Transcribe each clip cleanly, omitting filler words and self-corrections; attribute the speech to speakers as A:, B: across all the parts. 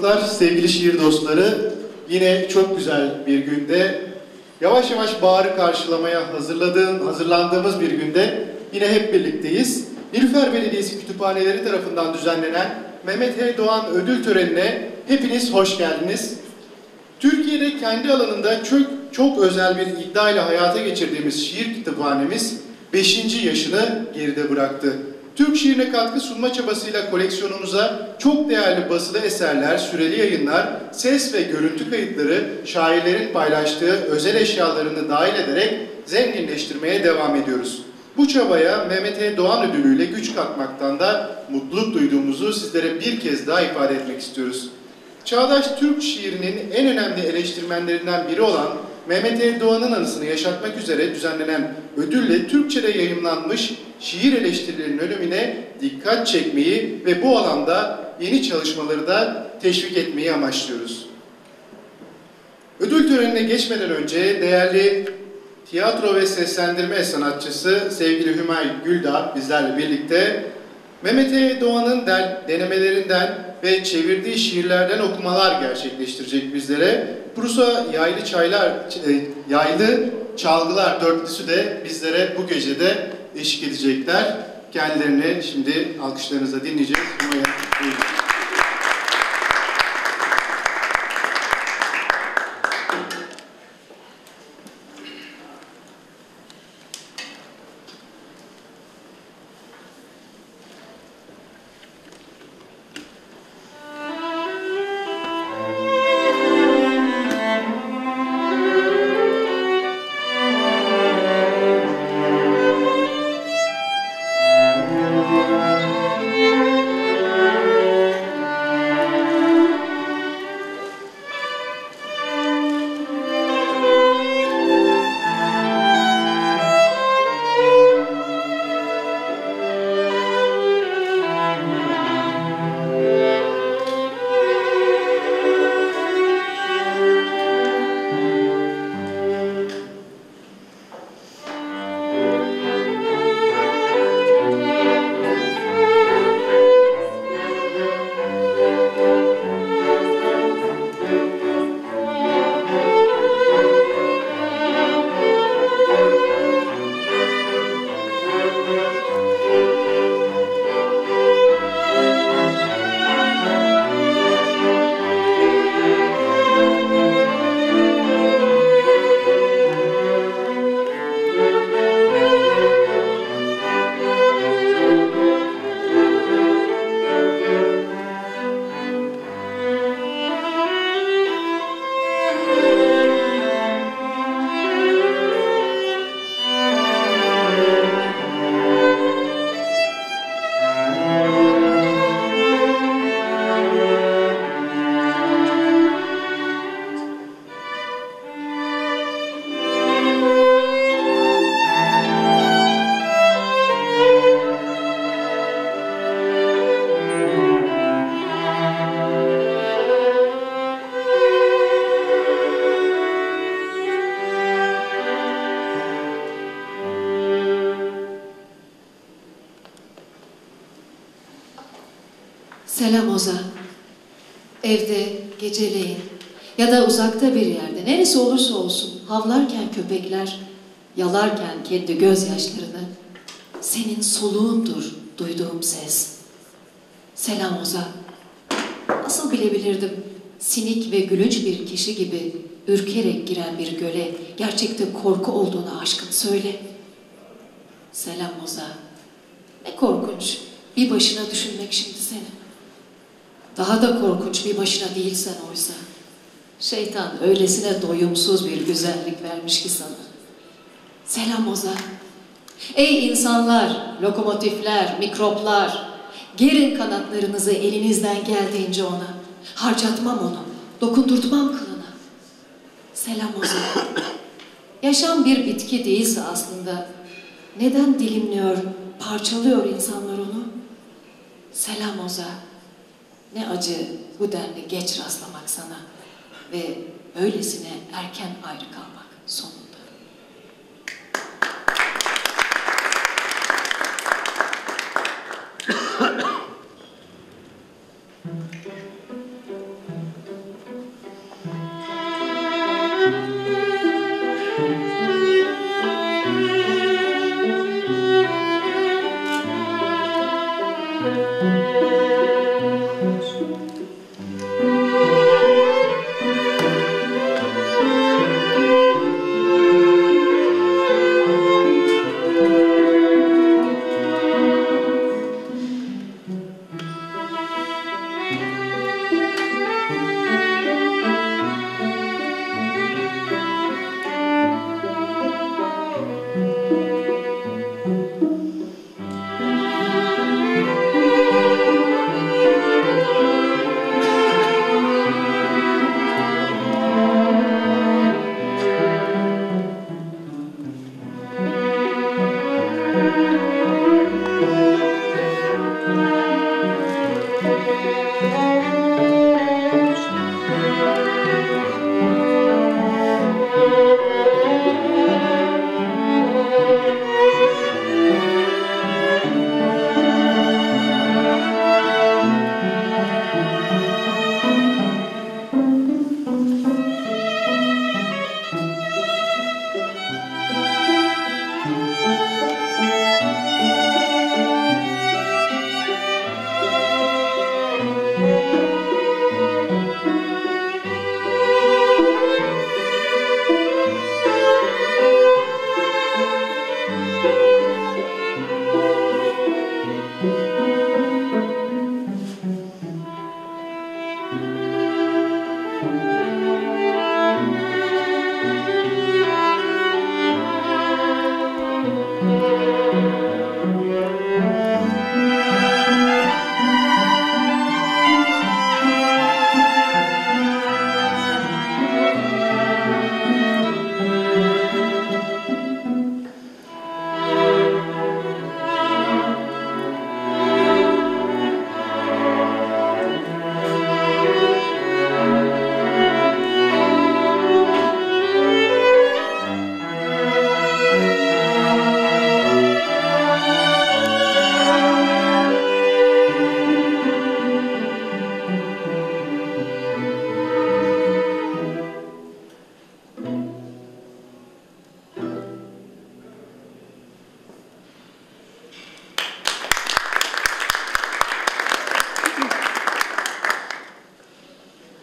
A: konuklar, sevgili şiir dostları, yine çok güzel bir günde, yavaş yavaş baharı karşılamaya hazırlandığımız bir günde yine hep birlikteyiz. Nilüfer Belediyesi Kütüphaneleri tarafından düzenlenen Mehmet H. Doğan ödül törenine hepiniz hoş geldiniz. Türkiye'de kendi alanında çok özel bir iddiayla hayata geçirdiğimiz şiir kütüphanemiz 5. yaşını geride bıraktı. Türk şiirine katkı sunma çabasıyla koleksiyonumuza çok değerli basılı eserler, süreli yayınlar, ses ve görüntü kayıtları, şairlerin paylaştığı özel eşyalarını dahil ederek zenginleştirmeye devam ediyoruz. Bu çabaya Mehmet E. Doğan ödülüyle güç katmaktan da mutluluk duyduğumuzu sizlere bir kez daha ifade etmek istiyoruz. Çağdaş Türk şiirinin en önemli eleştirmenlerinden biri olan Mehmet E. Doğan'ın anısını yaşatmak üzere düzenlenen ödülle Türkçe'de yayımlanmış şiir eleştirilerinin önemine dikkat çekmeyi ve bu alanda yeni çalışmaları da teşvik etmeyi amaçlıyoruz. Ödül törenine geçmeden önce değerli tiyatro ve seslendirme sanatçısı sevgili Hümayun Güldağ bizlerle birlikte Mehmet E. Doğan'ın denemelerinden ve çevirdiği şiirlerden okumalar gerçekleştirecek bizlere. Prusa Yaylı Çalgılar Dörtlüsü de bizlere bu gecede eşlik edecekler. Kendilerini şimdi alkışlarınızla dinleyeceğiz.
B: Selam Oza. Evde, geceleyin ya da uzakta bir yerde, neresi olursa olsun havlarken köpekler, yalarken kendi gözyaşlarını, senin soluğundur duyduğum ses. Selam Oza. Nasıl bilebilirdim sinik ve gülünç bir kişi gibi ürkerek giren bir göle gerçekte korku olduğunu aşkın söyle. Selam Oza. Ne korkunç bir başına düşünmek şimdi seni. Daha da korkunç bir başına değilsen oysa. Şeytan öylesine doyumsuz bir güzellik vermiş ki sana. Selam Oza. Ey insanlar, lokomotifler, mikroplar, gerin kanatlarınızı elinizden geldiğince ona. Harcatmam onu, dokundurtmam kılına. Selam Oza. Yaşam bir bitki değilse aslında neden dilimliyor, parçalıyor insanlar onu? Selam Oza. Ne acı bu denli geç rastlamak sana ve böylesine erken ayrı kalmak sonunda.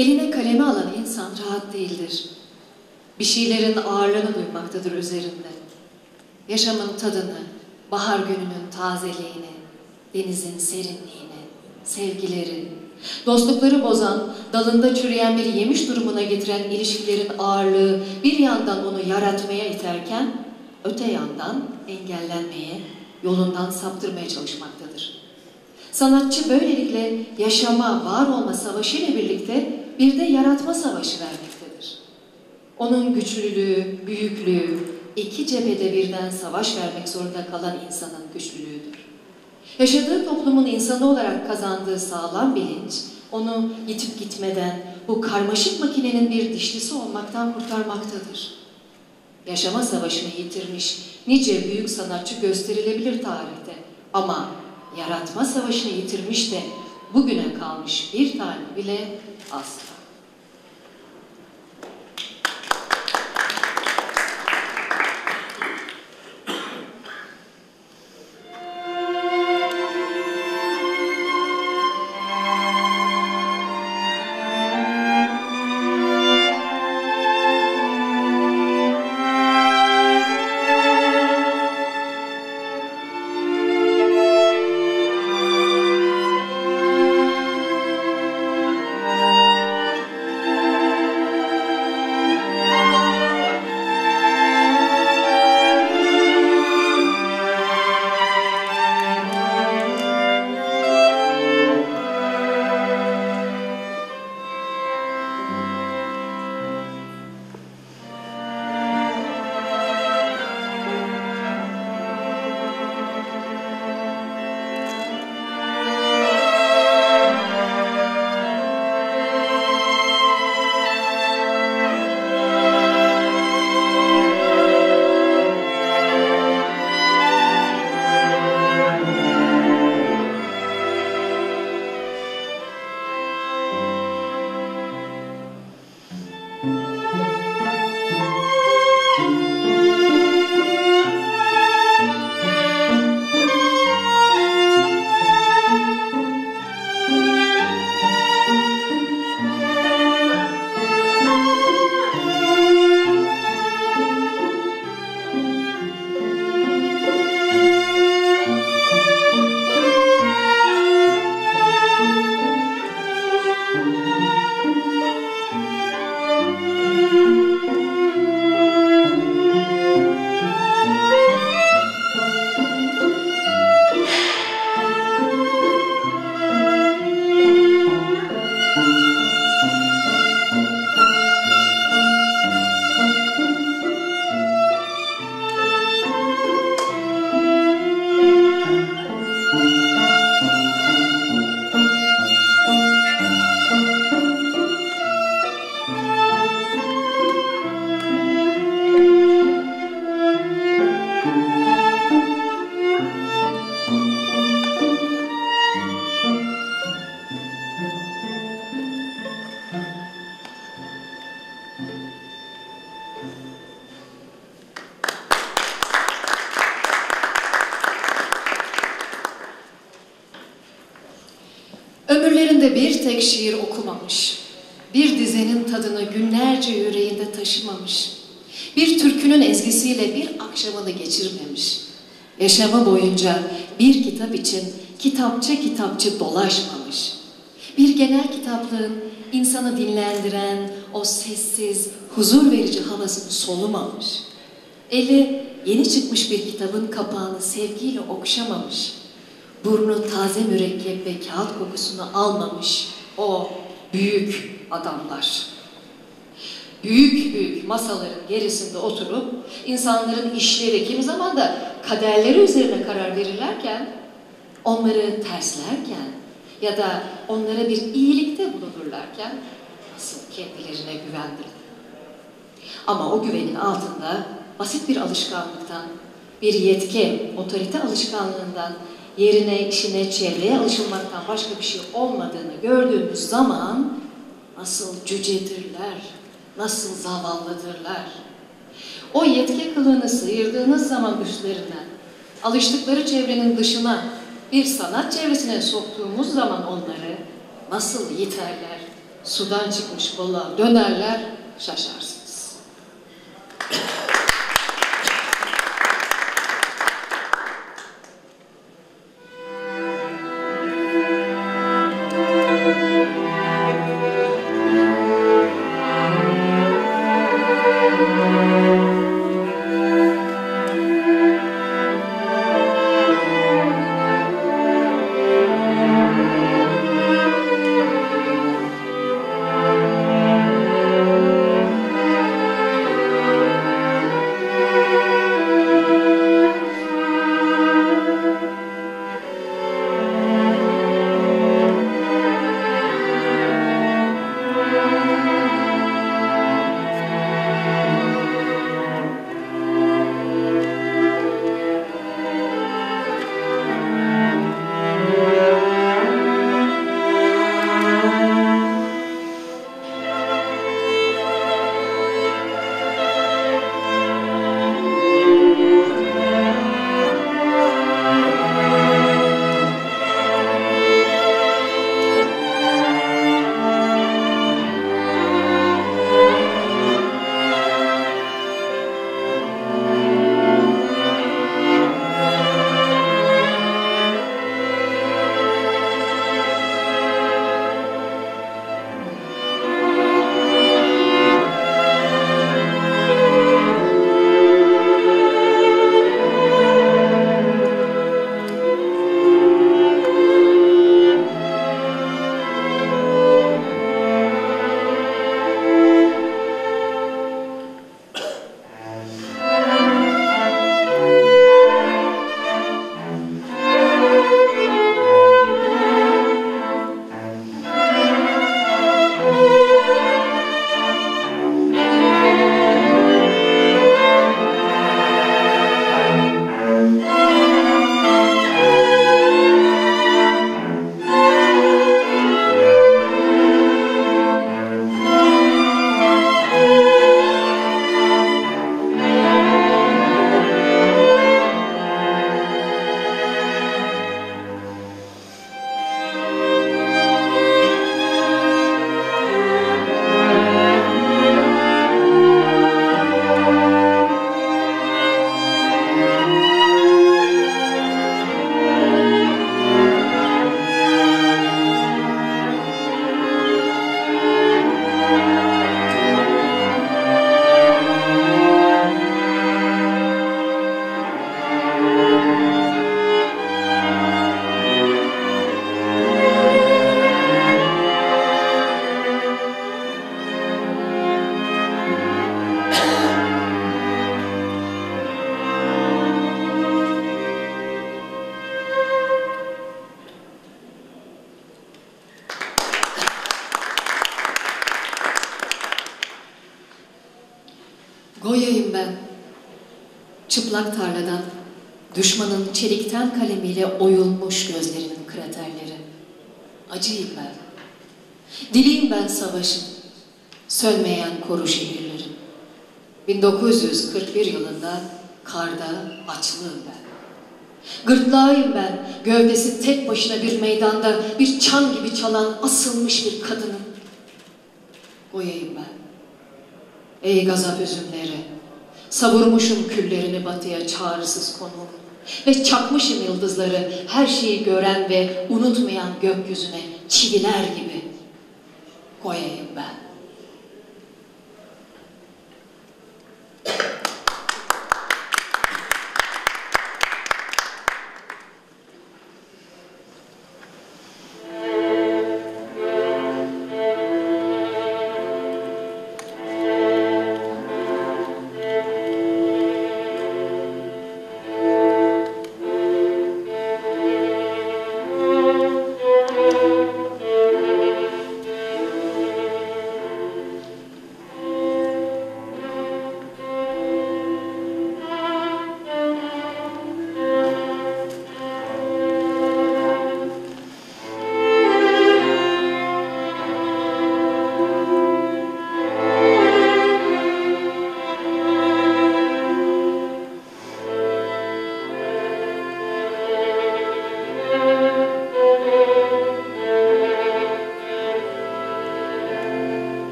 B: Eline kalemi alan insan rahat değildir. Bir şeylerin ağırlığını duymaktadır üzerinde. Yaşamın tadını, bahar gününün tazeliğini, denizin serinliğini, sevgileri, dostlukları bozan, dalında çürüyen bir yemiş durumuna getiren ilişkilerin ağırlığı bir yandan onu yaratmaya iterken, öte yandan engellenmeye, yolundan saptırmaya çalışmaktadır. Sanatçı böylelikle yaşama, var olma savaşı ile birlikte bir de yaratma savaşı vermektedir. Onun güçlülüğü, büyüklüğü, iki cephede birden savaş vermek zorunda kalan insanın güçlülüğüdür. Yaşadığı toplumun insanı olarak kazandığı sağlam bilinç, onu yitip gitmeden bu karmaşık makinenin bir dişlisi olmaktan kurtarmaktadır. Yaşama savaşını yitirmiş nice büyük sanatçı gösterilebilir tarihte ama yaratma savaşını yitirmiş de bugüne kalmış bir tane bile asla. Ömürlerinde bir tek şiir okumamış, bir dizenin tadını günlerce yüreğinde taşımamış, bir türkünün ezgisiyle bir akşamını geçirmemiş, yaşamı boyunca bir kitap için kitapçı kitapçı dolaşmamış, bir genel kitaplığın insanı dinlendiren o sessiz, huzur verici havasını solumamış, eli yeni çıkmış bir kitabın kapağını sevgiyle okşamamış, burnu taze mürekkep ve kağıt kokusunu almamış o büyük adamlar. Büyük büyük masaların gerisinde oturup insanların işleri, kimi zaman da kaderleri üzerine karar verirlerken, onları terslerken ya da onlara bir iyilikte bulunurlarken nasıl kendilerine güvendiler. Ama o güvenin altında basit bir alışkanlıktan, bir yetki, otorite alışkanlığından, yerine, işine, çevreye alışılmaktan başka bir şey olmadığını gördüğümüz zaman nasıl cücedirler, nasıl zavallıdırlar. O yetki kılığını sıyırdığınız zaman üstlerinden, alıştıkları çevrenin dışına bir sanat çevresine soktuğumuz zaman onları nasıl yiterler, Sudan çıkmış balığa dönerler, şaşarsınız. Goya'yım ben, çıplak tarladan, düşmanın çelikten kalemiyle oyulmuş gözlerinin kraterleri. Acıyım ben, diliyim ben savaşın, sönmeyen koru şehirlerin. 1941 yılında karda açlığım ben. Gırtlağıyım ben, gövdesi tek başına bir meydanda bir çan gibi çalan asılmış bir kadının. Goya'yım ben. Ey gazap üzümleri, savurmuşum küllerini batıya çağrısız konuğum ve çakmışım yıldızları her şeyi gören ve unutmayan gökyüzüne çiviler gibi. Goya'yım ben.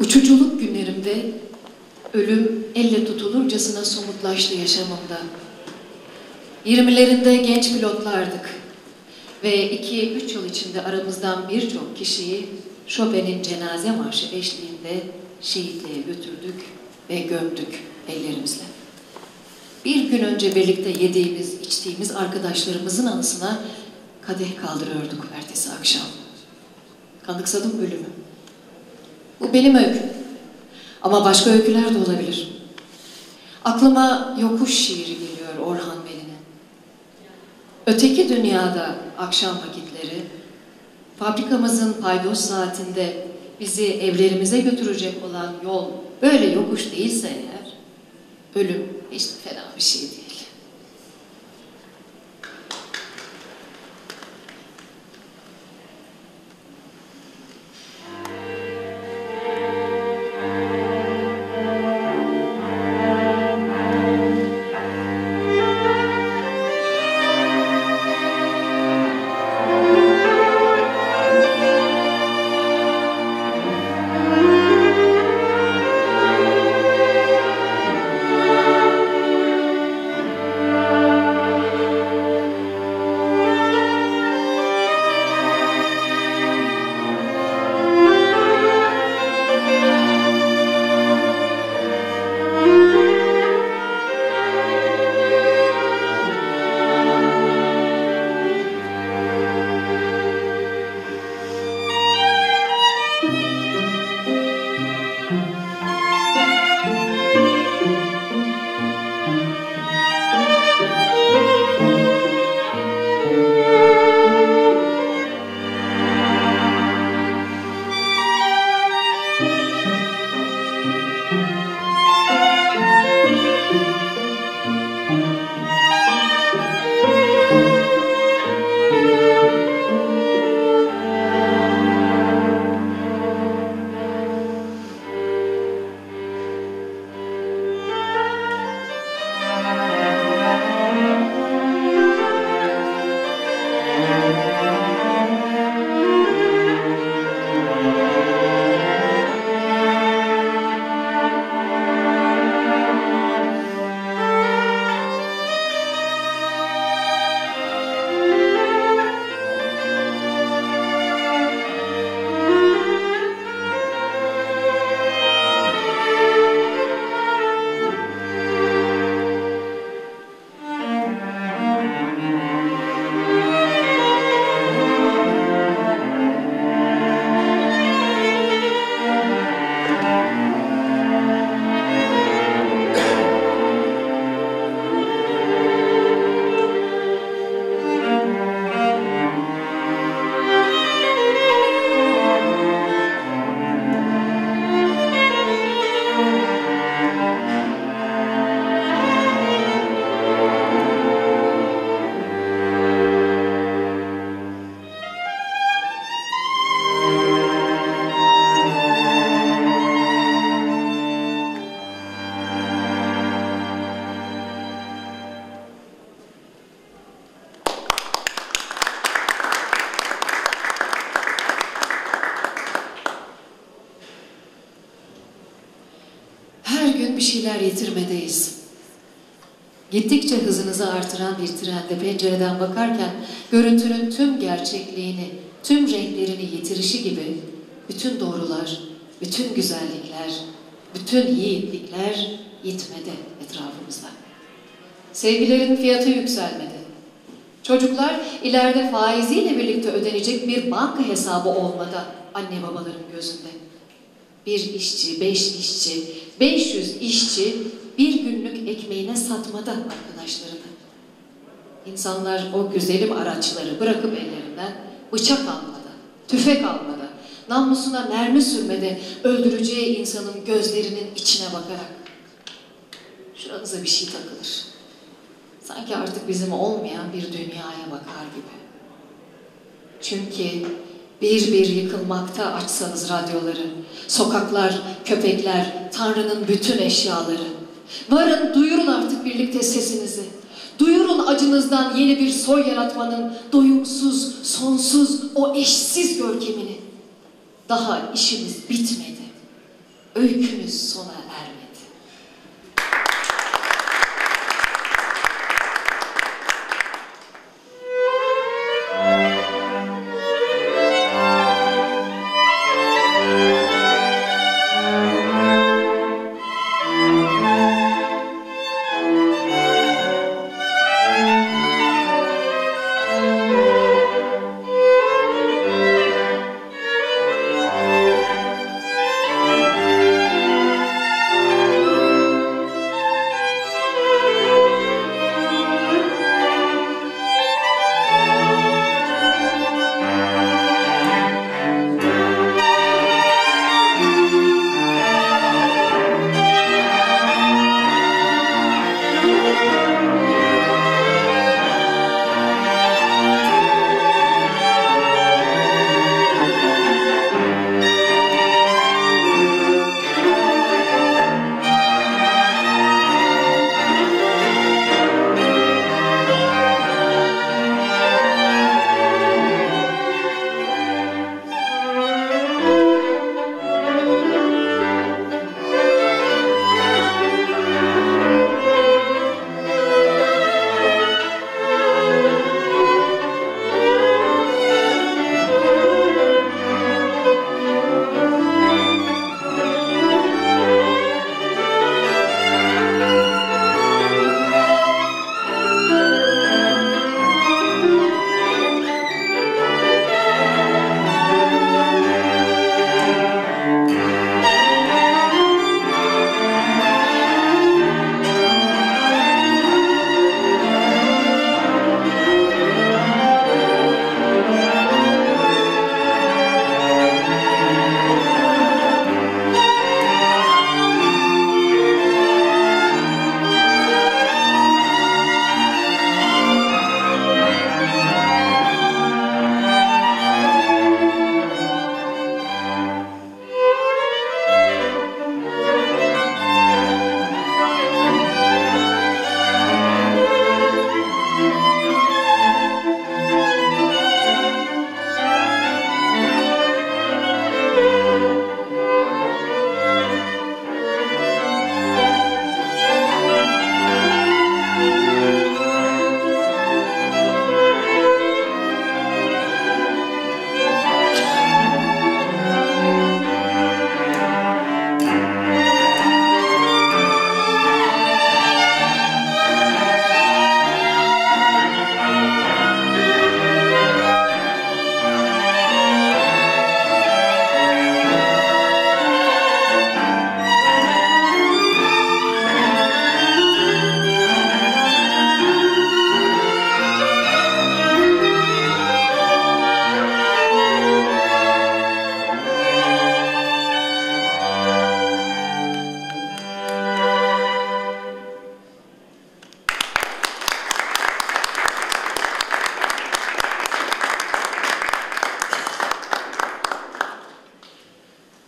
B: Uçuculuk günlerimde ölüm elle tutulurcasına somutlaştı yaşamımda. 20'lerinde genç pilotlardık ve 2-3 yıl içinde aramızdan birçok kişiyi Chopin'in cenaze marşı eşliğinde şehitliğe götürdük ve gömdük ellerimizle. Bir gün önce birlikte yediğimiz, içtiğimiz arkadaşlarımızın anısına kadeh kaldırıyorduk ertesi akşam. Kanıksadım ölümü. Bu benim öyküm. Ama başka öyküler de olabilir. Aklıma Yokuş şiiri geliyor Orhan Veli'nin. Öteki dünyada akşam vakitleri, fabrikamızın paydos saatinde bizi evlerimize götürecek olan yol böyle yokuş değilse eğer, ölüm hiç de fena bir şey değil. Bir şeyler yitirmedeyiz. Gittikçe hızınızı artıran bir trende pencereden bakarken görüntünün tüm gerçekliğini, tüm renklerini yitirişi gibi bütün doğrular, bütün güzellikler, bütün yiğitlikler yitmedi etrafımızda. Sevgilerin fiyatı yükselmedi. Çocuklar ileride faiziyle birlikte ödenecek bir banka hesabı olmadı anne babaların gözünde. Bir işçi, 5 işçi, 500 işçi bir günlük ekmeğine satmadı arkadaşlarını. İnsanlar o güzelim araçları bırakıp ellerinden bıçak almadı, tüfek almadı, namlusuna mermi sürmedi, öldüreceği insanın gözlerinin içine bakarak. Şuranıza bir şey takılır. Sanki artık bizim olmayan bir dünyaya bakar gibi. Çünkü bir bir yıkılmakta açsanız radyoları, sokaklar, köpekler, Tanrı'nın bütün eşyaları. Varın, duyurun artık birlikte sesinizi. Duyurun acınızdan yeni bir soy yaratmanın doyumsuz, sonsuz, o eşsiz görkemini. Daha işimiz bitmedi. öykümüz sona ermedi.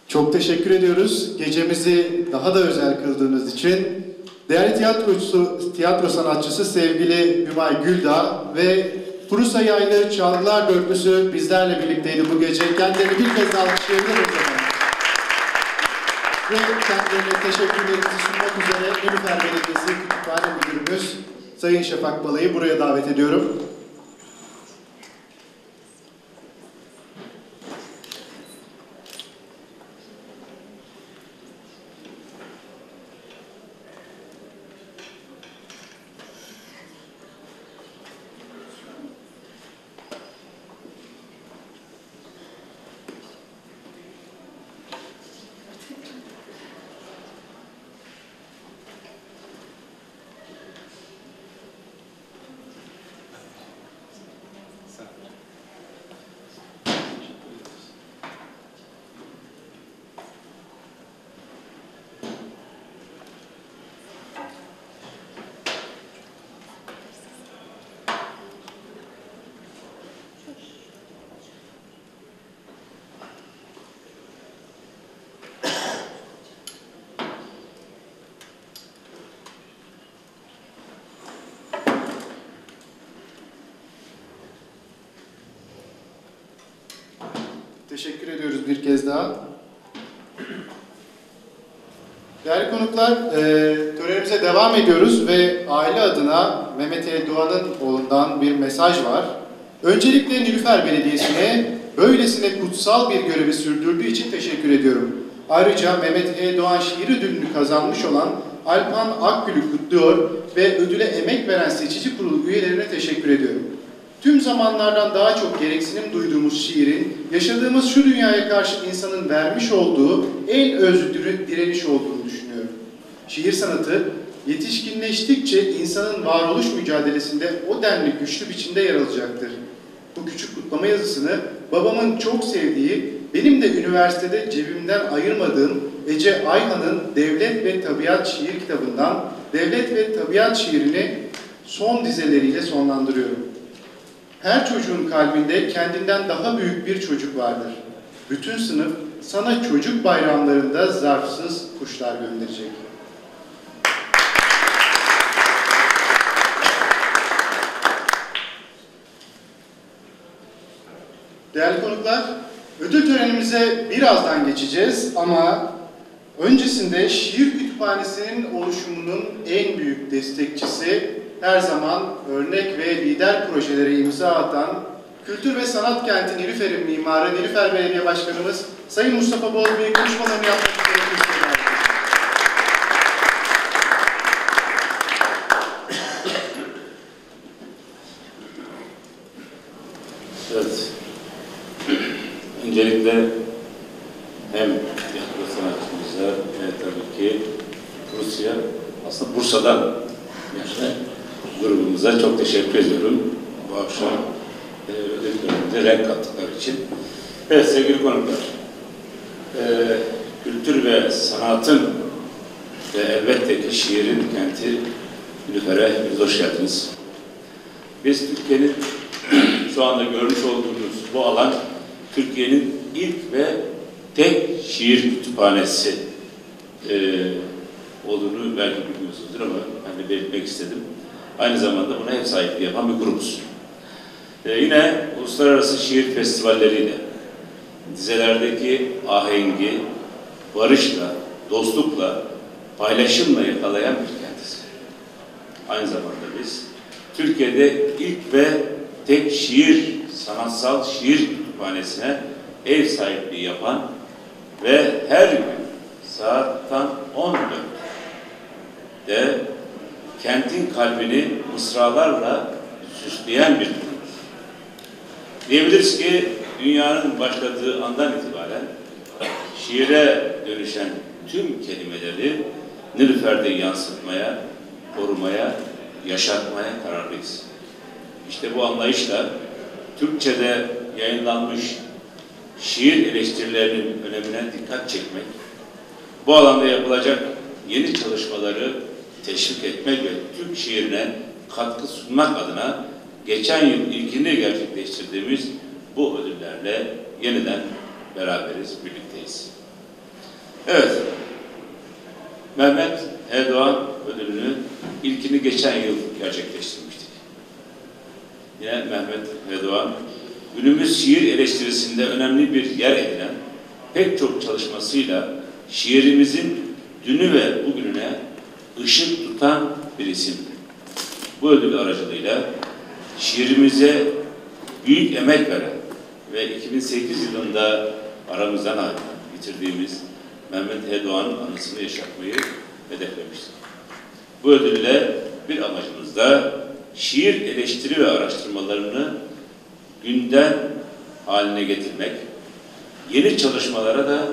A: Çok teşekkür ediyoruz. Gecemizi daha da özel kıldığınız için. Değerli tiyatro sanatçısı sevgili Hümay Güldağ ve Prusa Yaylı Çalgılar Dörtlüsü bizlerle birlikteydi bu gece. Kendilerini bir kez daha alkışlayabilir miyiz? Ve kendilerine teşekkürlerimizi sunmak üzere Nilüfer Belediyesi Kütüphane Müdürümüz Sayın Şafak Balay'ı buraya davet ediyorum. Teşekkür ediyoruz bir kez daha. Değerli konuklar, törenimize devam ediyoruz ve aile adına Mehmet E. Doğan'ın oğlundan bir mesaj var. Öncelikle Nilüfer Belediyesi'ne böylesine kutsal bir görevi sürdürdüğü için teşekkür ediyorum. Ayrıca Mehmet E. Doğan şiir ödülünü kazanmış olan Alpan Akgül'ü kutluyor ve ödüle emek veren seçici kurulu üyelerine teşekkür ediyorum. Tüm zamanlardan daha çok gereksinim duyduğumuz şiirin, yaşadığımız şu dünyaya karşı insanın vermiş olduğu en özgür direniş olduğunu düşünüyorum. Şiir sanatı, yetişkinleştikçe insanın varoluş mücadelesinde o denli güçlü biçimde yer alacaktır. Bu küçük kutlama yazısını babamın çok sevdiği, benim de üniversitede cebimden ayırmadığım Ece Ayhan'ın Devlet ve Tabiat şiir kitabından Devlet ve Tabiat şiirini son dizeleriyle sonlandırıyorum. Her çocuğun kalbinde kendinden daha büyük bir çocuk vardır. Bütün sınıf sana çocuk bayramlarında zarfsız kuşlar gönderecek. Değerli konuklar, ödül törenimize birazdan geçeceğiz ama öncesinde Şiir Kütüphanesi'nin oluşumunun en büyük destekçisi, her zaman örnek ve lider projelere imza atan Kültür ve Sanat Kenti Nilüfer'in mimarı Nilüfer Belediye Başkanımız Sayın Mustafa Bol Bey konuşmalarını yapmak üzere.
C: Evet. Öncelikle hem tiyatro sanatçımıza tabii ki Rusya, aslında Bursa'dan yani grubumuza çok teşekkür ediyorum. Bu akşam ödül töreninde renk kattıkları için. Evet sevgili konuklar, kültür ve sanatın ve elbette ki şiirin kenti Nilüfer'e hepiniz hoş geldiniz. Biz Türkiye'nin şu anda görmüş olduğunuz bu alan Türkiye'nin ilk ve tek şiir kütüphanesi olduğunu belki bilmiyorsunuzdur ama ben de belirtmek istedim. Aynı zamanda buna ev sahipliği yapan bir grubuz. Yine uluslararası şiir festivalleriyle, dizelerdeki ahengi, barışla, dostlukla, paylaşımla yakalayan bir kentiz. Aynı zamanda biz Türkiye'de ilk ve tek sanatsal şiir kütüphanesine ev sahipliği yapan ve her gün saat tam 14'de kentin kalbini mısralarla süsleyen bir kurumuz. Diyebiliriz ki dünyanın başladığı andan itibaren şiire dönüşen tüm kelimeleri Nilüfer'de yansıtmaya, korumaya, yaşatmaya kararlıyız. İşte bu anlayışla Türkçe'de yayınlanmış şiir eleştirilerinin önemine dikkat çekmek, bu alanda yapılacak yeni çalışmaları teşvik etmek ve Türk şiirine katkı sunmak adına geçen yıl ilkini gerçekleştirdiğimiz bu ödüllerle yeniden beraberiz, birlikteyiz. Evet, Mehmet E. Doğan ödülünü ilkini geçen yıl gerçekleştirmiştik. Yine Mehmet E. Doğan, günümüz şiir eleştirisinde önemli bir yer edinen pek çok çalışmasıyla şiirimizin dünü ve bugününe ışık tutan bir isimdir. Bu ödül aracılığıyla şiirimize büyük emek veren ve 2008 yılında aramızdan bitirdiğimiz Mehmet E. Doğan'ın anısını yaşatmayı hedeflemiştik. Bu ödülle bir amacımız da şiir eleştiri ve araştırmalarını gündem haline getirmek, yeni çalışmalara da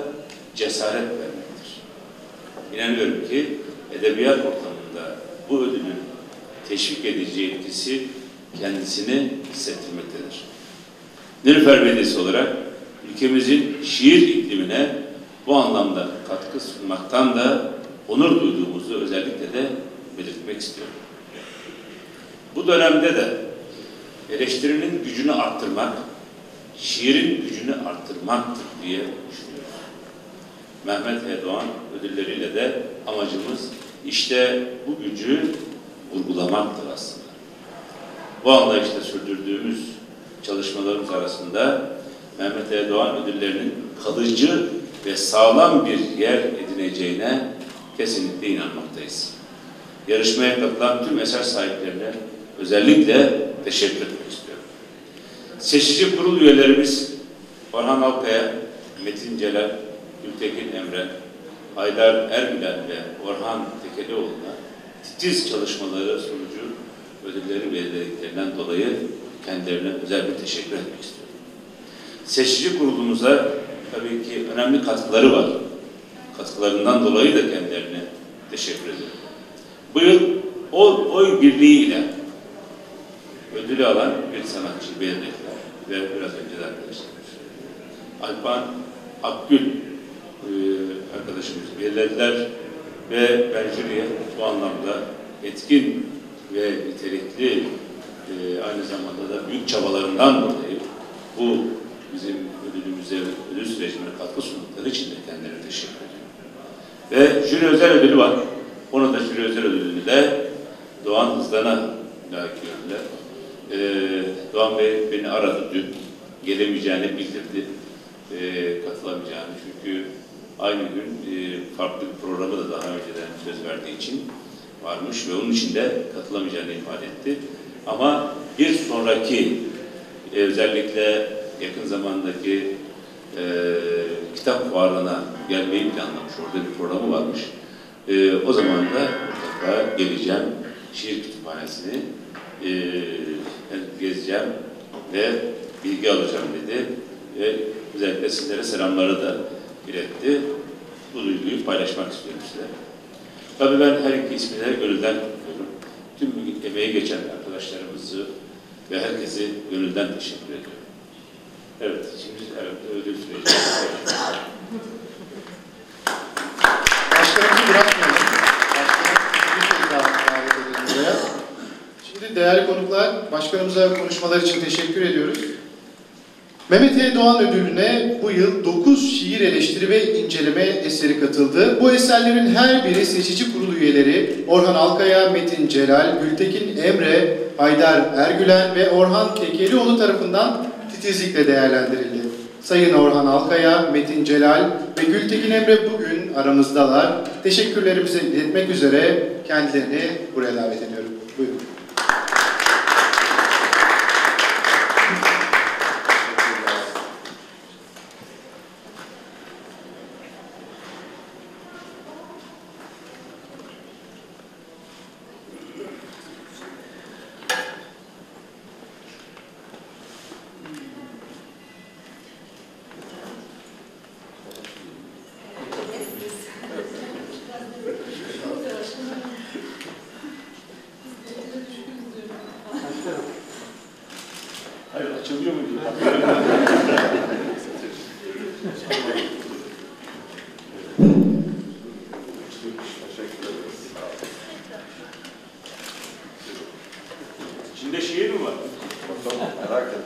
C: cesaret vermektir. İnanıyorum ki edebiyat ortamında bu ödülün teşvik edici etkisi kendisini hissettirmektedir. Nilüfer Belediyesi olarak ülkemizin şiir iklimine bu anlamda katkı sunmaktan da onur duyduğumuzu özellikle de belirtmek istiyorum. Bu dönemde de eleştirinin gücünü arttırmak, şiirin gücünü arttırmaktır diye düşünüyoruz. Mehmet E. Doğan ödülleriyle de amacımız işte bu gücü vurgulamaktır aslında. Bu anlayışla sürdürdüğümüz çalışmalarımız arasında Mehmet E. Doğan ödüllerinin kalıcı ve sağlam bir yer edineceğine kesinlikle inanmaktayız. Yarışmaya katılan tüm eser sahiplerine özellikle teşekkür etmek istiyorum. Seçici kurul üyelerimiz Orhan Alkaya, Metin Celal, Gültekin Emre, Haydar Ergülen ve Orhan Tekelioğlu'na titiz çalışmaları sonucu ödülleri belirlediklerinden dolayı kendilerine özel bir teşekkür etmek istiyorum. Seçici kurulumuza tabii ki önemli katkıları var. Katkılarından dolayı da kendilerine teşekkür ediyorum. Bu yıl oy birliğiyle ödülü alan bir sanatçı belirlediler ve biraz önce de arkadaşlar Alpan Akgül arkadaşımız belirlediler ve ben jüriye bu anlamda etkin ve nitelikli aynı zamanda da büyük çabalarından dolayı bu bizim ödülümüze, ödül sürecine katkı sundukları için de kendilerine teşekkür ediyorum. Ve jüri özel ödülü var. Onu da jüri özel ödülünü de Doğan Hızlan'a layık gördüler. Doğan Bey beni aradı dün. Gelemeyeceğini bildirdi. Katılamayacağını. Çünkü aynı gün farklı bir programı da daha önceden söz verdiği için varmış ve onun için de katılamayacağını ifade etti. Ama bir sonraki özellikle yakın zamandaki kitap fuarına gelmeyi planlamış. Orada bir programı varmış. O zaman da mutlaka geleceğim. Şiir kütüphanesini gezeceğim ve bilgi alacağım dedi. Ve özellikle sizlere selamları da iletti. Bu duyguyu paylaşmak istiyorum size. Tabii ben her iki ismi de gönülden kutluyorum. Tüm emeği geçen arkadaşlarımızı ve herkesi gönülden teşekkür ediyorum. Evet, şimdi ödül süreci.
A: Başkanımızı bırakmayalım. Başkanımız bir kez daha davet edelim buraya. Şimdi değerli konuklar, başkanımıza konuşmalar için teşekkür ediyoruz. Mehmet E. Doğan Ödülü'ne bu yıl 9 şiir eleştiri ve inceleme eseri katıldı. Bu eserlerin her biri seçici kurulu üyeleri Orhan Alkaya, Metin Celal, Gültekin Emre, Haydar Ergülen ve Orhan Tekelioğlu tarafından titizlikle değerlendirildi. Sayın Orhan Alkaya, Metin Celal ve Gültekin Emre bugün aramızdalar. Teşekkürlerimizi iletmek üzere kendilerini buraya davet ediyorum. Buyurun.
C: Hayır, açılıyor mu? İçinde şiir mi var?
D: Bakalım, merak ettim.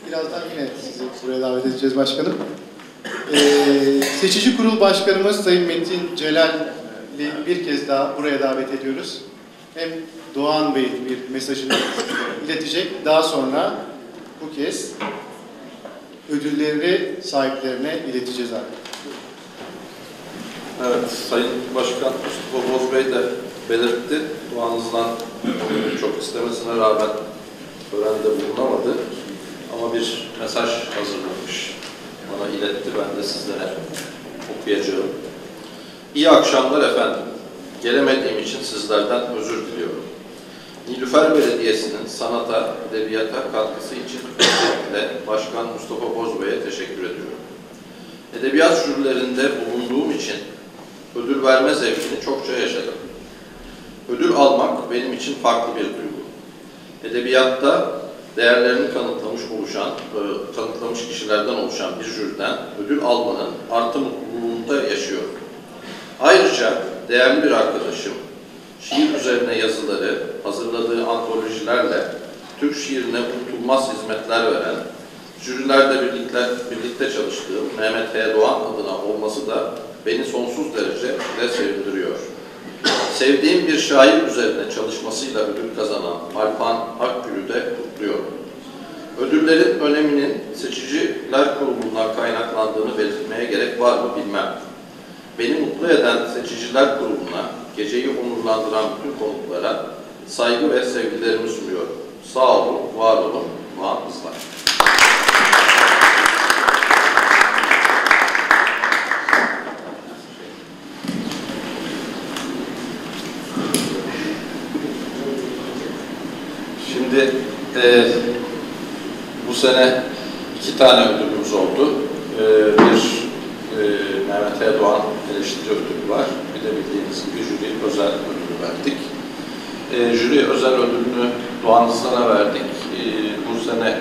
A: Birazdan yine sizi buraya davet edeceğiz başkanım. Seçici kurul başkanımız Sayın Metin Celal'i bir kez daha buraya davet ediyoruz. Hem Doğan Bey bir mesajını iletecek. Daha sonra bu kez ödülleri sahiplerine ileteceğiz abi.
D: Evet, Sayın Başkan Mustafa Boz Bey de belirtti. Doğanızdan çok istemesine rağmen törende bulunamadı. Ama bir mesaj hazırlamış. Bana iletti, ben de sizlere okuyacağım. İyi akşamlar efendim. Gelemediğim için sizlerden özür diliyorum. Nilüfer Belediyesi'nin sanata, edebiyata katkısı için özellikle Başkan Mustafa Boz Bey'e teşekkür ediyorum. Edebiyat jürilerinde bulunduğum için ödül verme zevkini çokça yaşadım. Ödül almak benim için farklı bir duygu. Edebiyatta değerlerini kanıtlamış kişilerden oluşan bir jüriden ödül almanın artı mutluluğunda yaşıyorum. Ayrıca değerli bir arkadaşım, şiir üzerine yazıları, hazırladığı antolojilerle Türk şiirine unutulmaz hizmetler veren, jürilerde birlikte çalıştığım Mehmet H. Doğan adına olması da beni sonsuz derece sevindiriyor. Sevdiğim bir şair üzerine çalışmasıyla ödül kazanan Alpan Akgül'ü de kutluyorum. Ödüllerin öneminin seçiciler kurulundan kaynaklandığını belirtmeye gerek var mı bilmem. Beni mutlu eden seçiciler kuruluna, geceyi onurlandıran bütün konuklara saygı ve sevgilerimi sunuyorum. Sağ olun, var olun, Doğan Hızlar. Şimdi bu sene 2 tane ödülümüz oldu. Bir Mehmet E. Doğan eleştiri ödülü var. Bir de bildiğiniz gibi jüri özel ödülü verdik. Jüri özel ödülünü Doğan Hızlar'a verdik. Bu sene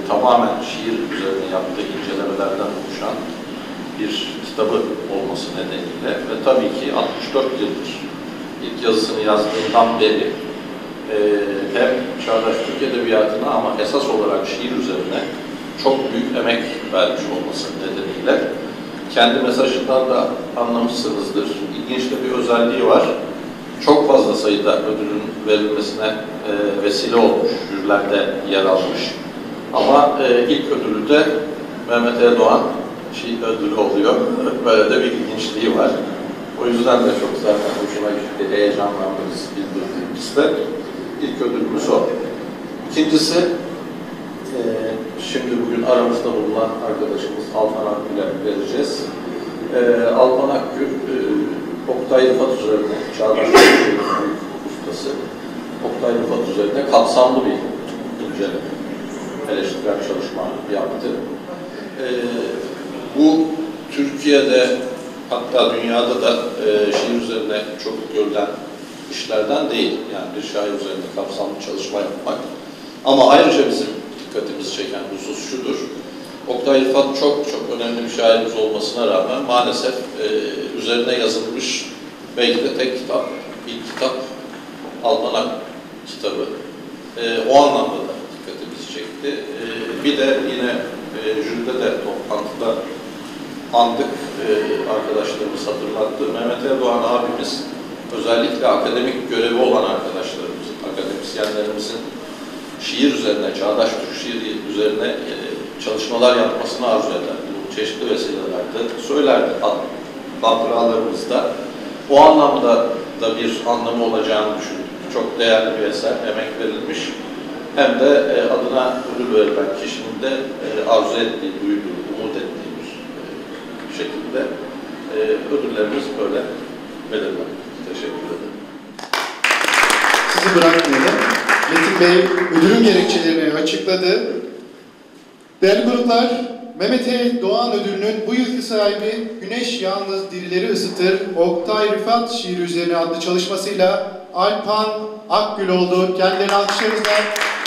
D: tamamen şiir üzerine yaptığı incelemelerden oluşan bir kitabı olması nedeniyle ve tabii ki 64 yıldır ilk yazısını yazdığından beri hem çağdaş Türk Edebiyatı'na ama esas olarak şiir üzerine çok büyük emek vermiş olması nedeniyle kendi mesajından da anlamışsınızdır. İlginç de bir özelliği var. Çok fazla sayıda ödülün verilmesine vesile olmuş, jürilerde yer almış. Ama ilk ödülü de Mehmet E. Doğan şiir ödülü oluyor. Böyle de bir ilginçliği var. O yüzden de çok zaten hoşuma gitti, heyecanlandınız bildirdiğimizde. İlk ödülümüz o. İkincisi, şimdi bugün aramızda bulunan arkadaşımız Alpan Akgül'e vereceğiz. Alpan Akgül, Oktay Rıfat üzerine, çağdaş Türk ustası, Oktay Rıfat üzerine kapsamlı bir inceleme, eleştirel çalışma yaptı. Bu Türkiye'de hatta dünyada da şiir üzerine çok görülen işlerden değil. Yani bir şair üzerinde kapsamlı çalışma yapmak. Ama ayrıca bizim dikkatimizi çeken husus şudur. Oktay Rıfat çok önemli bir şairimiz olmasına rağmen maalesef üzerine yazılmış belki de tek kitap, ilk kitap Almanak kitabı. O anlamda da dikkatimizi çekti. Bir de yine jüride de toplantıda andık, arkadaşlarımız hatırlattı. Mehmet Erdoğan abimiz özellikle akademik görevi olan arkadaşlarımızın, akademisyenlerimizin şiir üzerine, çağdaş Türk şiiri üzerine çalışmalar yapmasını arzu eder. Bu çeşitli vesilelerde söylerdi hatıralarımızda. O anlamda da bir anlamı olacağını düşündük. Çok değerli bir eser, emek verilmiş. Hem de adına ödül verilen kişinin de arzu ettiği, duyduğu, umut ettiği bir şekilde ödüllerimiz böyle belirlenmiş. Teşekkür ederim.
A: Sizi bırakmayalım. Metin Bey ödülün gerekçelerini açıkladı. Değerli gruplar, Mehmet E. Doğan ödülünün bu yılki sahibi Güneş Yalnız Dirileri Isıtır, Oktay Rıfat şiiri üzerine adlı çalışmasıyla Alpan Akgül oldu. Kendilerini alkışlarınızla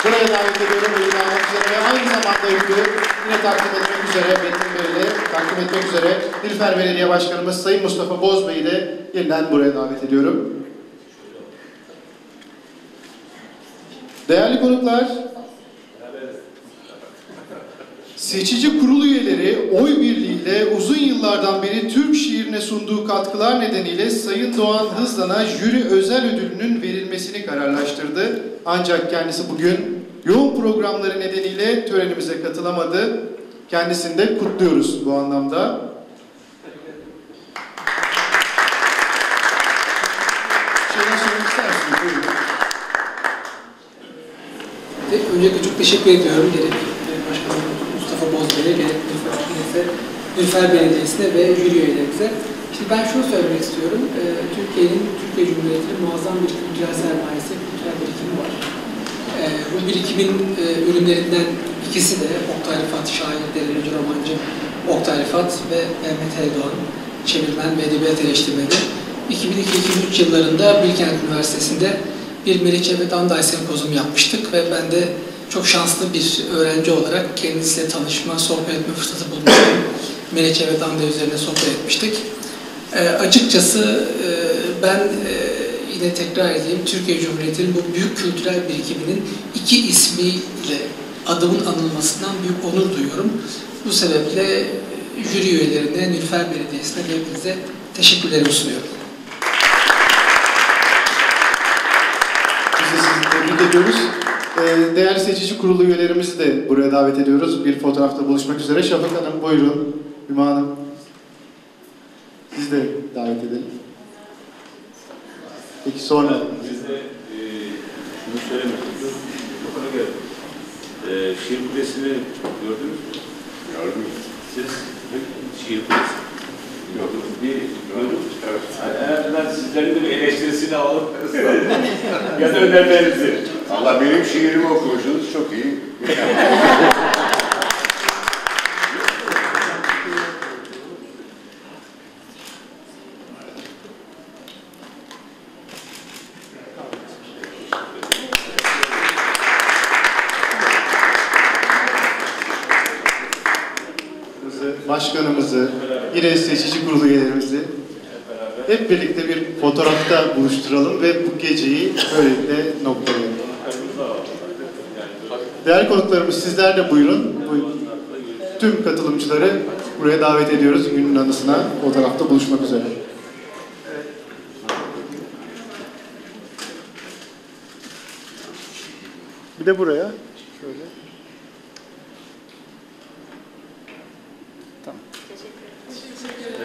A: buraya davet ediyorum. Ödül almak üzere ve aynı zamanda ödülü yine takdim etmek üzere, Metin Bey'le takdim etmek üzere Nilüfer Belediye Başkanımız Sayın Mustafa Boz Bey'i de yeniden buraya davet ediyorum. Değerli konuklar, seçici kurul üyeleri oy birliğiyle uzun yıllardan beri Türk şiirine sunduğu katkılar nedeniyle Sayın Doğan Hızlan'a jüri özel ödülünün verilmesini kararlaştırdı. Ancak kendisi bugün yoğun programları nedeniyle törenimize katılamadı. Kendisini de kutluyoruz bu anlamda. Şeyden söylemek ister misiniz? Buyurun.
E: Öncelikle çok teşekkür ediyorum gerek Başkanım Mustafa Bozbey'e, gerek Nilüfer Belediyesi'ne ve jüri üyelerimize. Şimdi ben şunu söylemek istiyorum. Türkiye'nin, Türkiye Cumhuriyeti'nin muazzam bir kültürel sermayesi, kültürel birikimi var. Bu birikimin ürünlerinden ikisi de Oktay Rıfat, şair, derlemeci, romancı Oktay Rıfat ve Mehmet Erdoğan, çevirmen ve edebiyat eleştirmeni. 2002-2003 yıllarında Bilkent Üniversitesi'nde bir Meriçe ve Danday sempozyumu yapmıştık ve ben de çok şanslı bir öğrenci olarak kendisiyle tanışma, sohbet etme fırsatı bulmuştum. Meriçe ve Danday üzerine sohbet etmiştik. Açıkçası ben yine tekrar edeyim, Türkiye Cumhuriyeti'nin bu büyük kültürel birikiminin 2 ismiyle adımın anılmasından büyük onur duyuyorum. Bu sebeple jüri üyelerine, Nilüfer Belediyesi'ne ve hepinize teşekkürlerimi sunuyorum.
A: Biz de sizi tebrik ediyoruz. Değerli seçici kurulu üyelerimizi de buraya davet ediyoruz. Bir fotoğrafta buluşmak üzere. Şafak Hanım buyurun. Hüma Hanım. Siz de davet edelim. Peki sonra.
C: Biz de şunu söylemek istiyoruz. Mikrofona gelin. Şiir Kulesi'ni gördünüz mü?
F: Gördüm.
C: Siz Şiir Kulesi.
F: Gördüm.
C: Bir gördüm.
F: Evet.
C: En azından sizlerin de bir eleştirisini alıp ya da önerilerinizi.
F: Allah benim şiirimi okumuşsunuz, çok iyi.
A: Başkanımızı, yine seçici kurulu üyelerimizi hep birlikte bir fotoğrafta buluşturalım ve bu geceyi böylelikle noktalayalım. Değerli konuklarımız sizler de buyurun. Tüm katılımcıları buraya davet ediyoruz. Günün anısına fotoğrafta buluşmak üzere. Bir de buraya. Şöyle. Tamam. Teşekkür ederim.